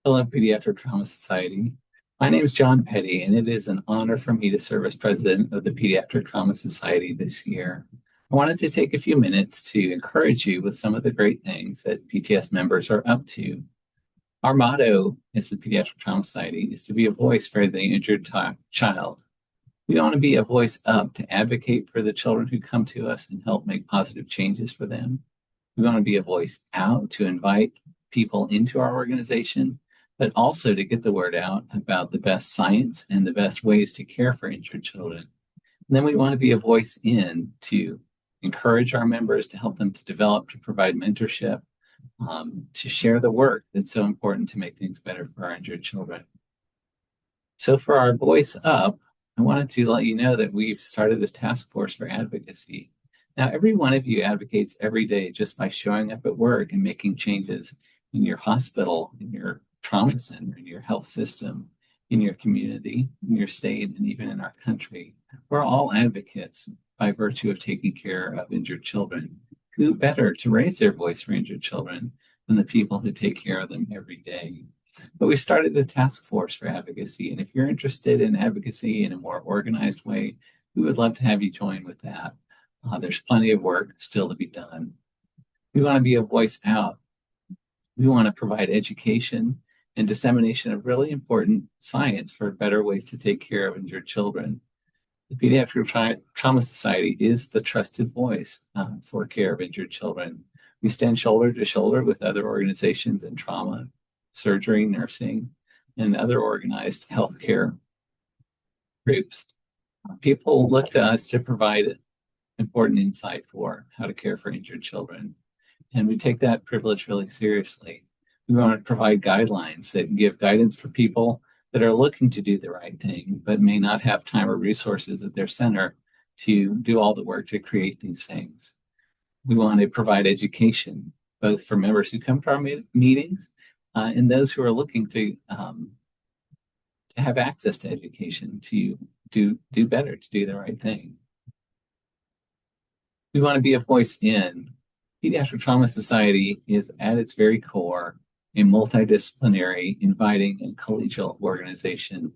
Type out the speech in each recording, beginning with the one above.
Hello, Pediatric Trauma Society. My name is John Petty, and it is an honor for me to serve as president of the Pediatric Trauma Society this year. I wanted to take a few minutes to encourage you with some of the great things that PTS members are up to. Our motto as the Pediatric Trauma Society is to be a voice for the injured child. We want to be a voice up to advocate for the children who come to us and help make positive changes for them. We want to be a voice out to invite people into our organization, but also to get the word out about the best science and the best ways to care for injured children. And then we want to be a voice in to encourage our members, to help them to develop, to provide mentorship, to share the work that's so important to make things better for our injured children. So for our voice up, I wanted to let you know that we've started a task force for advocacy. Now, every one of you advocates every day just by showing up at work and making changes in your hospital, in your trauma center, in your health system, in your community, in your state, and even in our country. We're all advocates by virtue of taking care of injured children. Who better to raise their voice for injured children than the people who take care of them every day? But we started a task force for advocacy. And if you're interested in advocacy in a more organized way, we would love to have you join with that. There's plenty of work still to be done. We want to be a voice out. We want to provide education and dissemination of really important science for better ways to take care of injured children. The Pediatric Trauma Society is the trusted voice for care of injured children. We stand shoulder to shoulder with other organizations in trauma, surgery, nursing, and other organized healthcare groups. People look to us to provide important insight for how to care for injured children. And we take that privilege really seriously. We want to provide guidelines that give guidance for people that are looking to do the right thing, but may not have time or resources at their center to do all the work to create these things. We want to provide education, both for members who come to our meetings and those who are looking to have access to education to do better, to do the right thing. We want to be a voice in. Pediatric Trauma Society is at its very core a multidisciplinary, inviting, and collegial organization.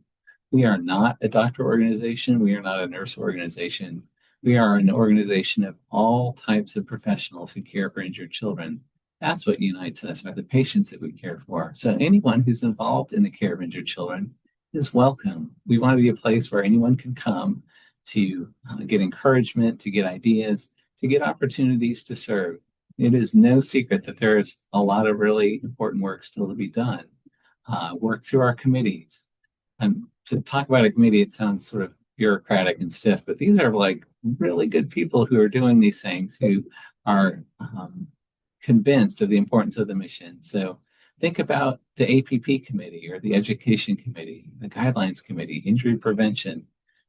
We are not a doctor organization. We are not a nurse organization. We are an organization of all types of professionals who care for injured children. That's what unites us, are the patients that we care for. So anyone who's involved in the care of injured children is welcome. We want to be a place where anyone can come to get encouragement, to get ideas, to get opportunities to serve. It is no secret that there is a lot of really important work still to be done. Work through our committees. And to talk about a committee, it sounds sort of bureaucratic and stiff, but these are like really good people who are doing these things, who are convinced of the importance of the mission. So think about the APP committee or the education committee, the guidelines committee, injury prevention,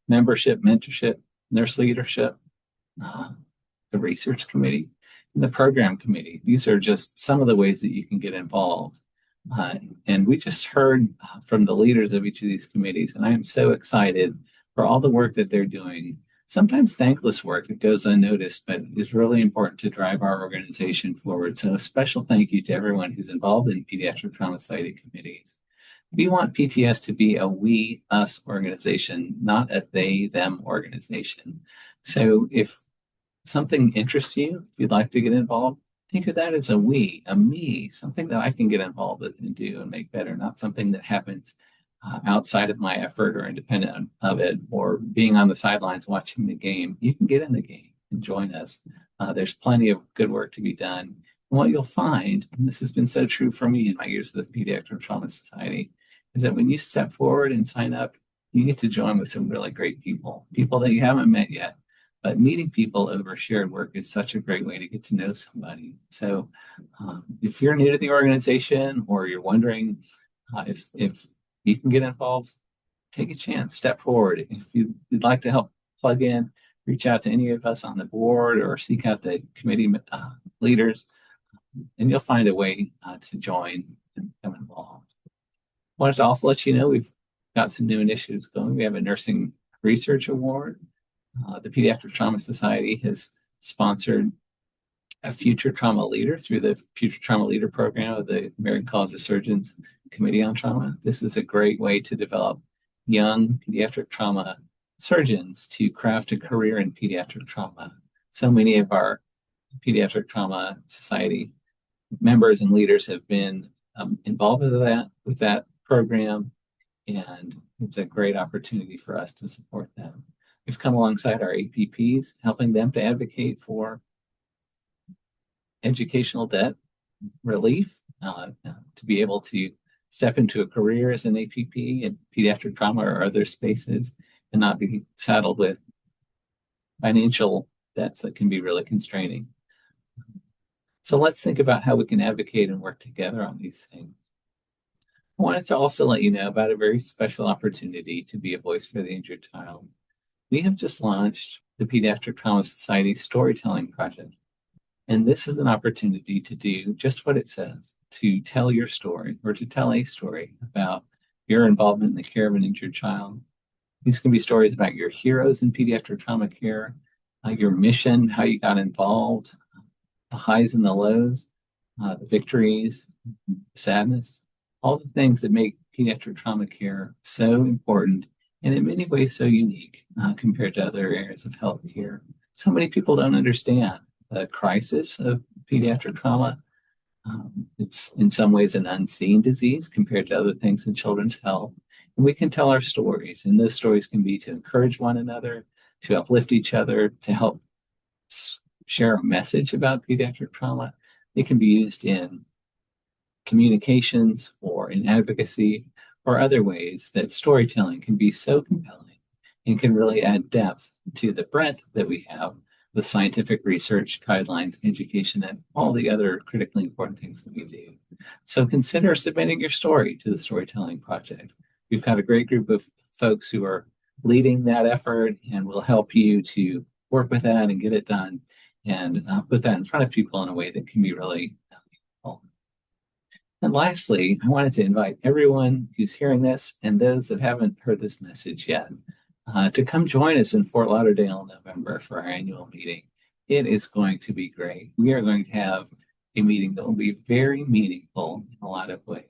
membership, mentorship, nurse leadership, the research committee, and the program committee. These are just some of the ways that you can get involved. And we just heard from the leaders of each of these committees, and I am so excited for all the work that they're doing. Sometimes thankless work that goes unnoticed, but is really important to drive our organization forward. So a special thank you to everyone who's involved in Pediatric Trauma Society committees. We want PTS to be a we, us organization, not a they, them organization. So if something interests you, if you'd like to get involved, think of that as a we, a me, something that I can get involved with and do and make better, not something that happens outside of my effort or independent of it, or being on the sidelines watching the game. You can get in the game and join us. There's plenty of good work to be done. And what you'll find, and this has been so true for me in my years at the Pediatric Trauma Society, is that when you step forward and sign up, you get to join with some really great people, people that you haven't met yet. But meeting people over shared work is such a great way to get to know somebody. So if you're new to the organization, or you're wondering if you can get involved, take a chance, step forward. If you'd like to help plug in, reach out to any of us on the board or seek out the committee leaders, and you'll find a way to join and become involved. I wanted to also let you know we've got some new initiatives going. We have a nursing research award. The Pediatric Trauma Society has sponsored a future trauma leader through the Future Trauma Leader program of the American College of Surgeons Committee on Trauma. This is a great way to develop young pediatric trauma surgeons to craft a career in pediatric trauma. So many of our Pediatric Trauma Society members and leaders have been involved with that program, and it's a great opportunity for us to support them. We've come alongside our APPs, helping them to advocate for educational debt relief, to be able to step into a career as an APP in pediatric trauma or other spaces and not be saddled with financial debts that can be really constraining. So let's think about how we can advocate and work together on these things. I wanted to also let you know about a very special opportunity to be a voice for the injured child. We have just launched the Pediatric Trauma Society Storytelling Project. And this is an opportunity to do just what it says, to tell your story or to tell a story about your involvement in the care of an injured child. These can be stories about your heroes in pediatric trauma care, your mission, how you got involved, the highs and the lows, the victories, sadness, all the things that make pediatric trauma care so important and in many ways so unique compared to other areas of healthcare. So many people don't understand the crisis of pediatric trauma. It's in some ways an unseen disease compared to other things in children's health. And we can tell our stories, and those stories can be to encourage one another, to uplift each other, to help share a message about pediatric trauma. It can be used in communications or in advocacy or other ways that storytelling can be so compelling and can really add depth to the breadth that we have with scientific research, guidelines, education, and all the other critically important things that we do. So consider submitting your story to the Storytelling Project. We've got a great group of folks who are leading that effort, and will help you to work with that and get it done and put that in front of people in a way that can be really helpful. And lastly, I wanted to invite everyone who's hearing this and those that haven't heard this message yet to come join us in Fort Lauderdale in November for our annual meeting. It is going to be great. We are going to have a meeting that will be very meaningful in a lot of ways,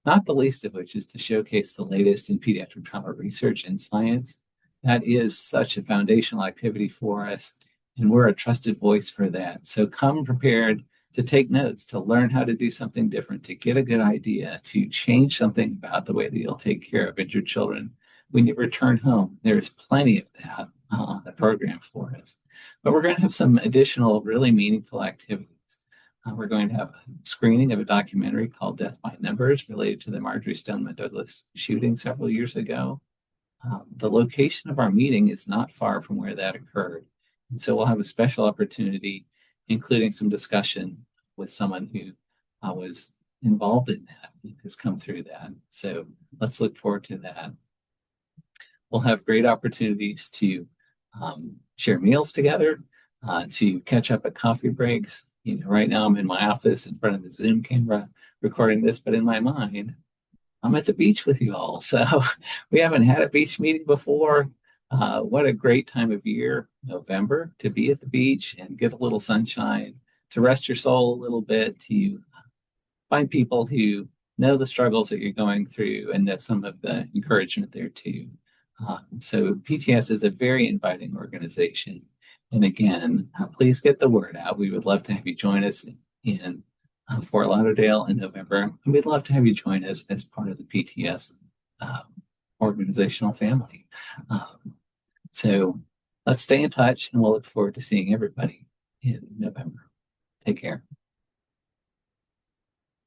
not the least of which is to showcase the latest in pediatric trauma research and science. That is such a foundational activity for us, and we're a trusted voice for that. So come prepared to take notes, to learn how to do something different, to get a good idea, to change something about the way that you'll take care of injured children when you return home. There's plenty of that on the program for us. But we're going to have some additional really meaningful activities. We're going to have a screening of a documentary called Death by Numbers related to the Marjory Stoneman Douglas shooting several years ago. The location of our meeting is not far from where that occurred. And so we'll have a special opportunity, including some discussion with someone who was involved in that and has come through that. So let's look forward to that. We'll have great opportunities to share meals together, to catch up at coffee breaks. You know, right now I'm in my office in front of the Zoom camera recording this, but in my mind, I'm at the beach with you all. So we haven't had a beach meeting before. What a great time of year, November, to be at the beach and get a little sunshine, to rest your soul a little bit, to find people who know the struggles that you're going through and know some of the encouragement there too. So PTS is a very inviting organization. And again, please get the word out. We would love to have you join us in Fort Lauderdale in November. And we'd love to have you join us as part of the PTS organizational family. So let's stay in touch, and we'll look forward to seeing everybody in November. Take care.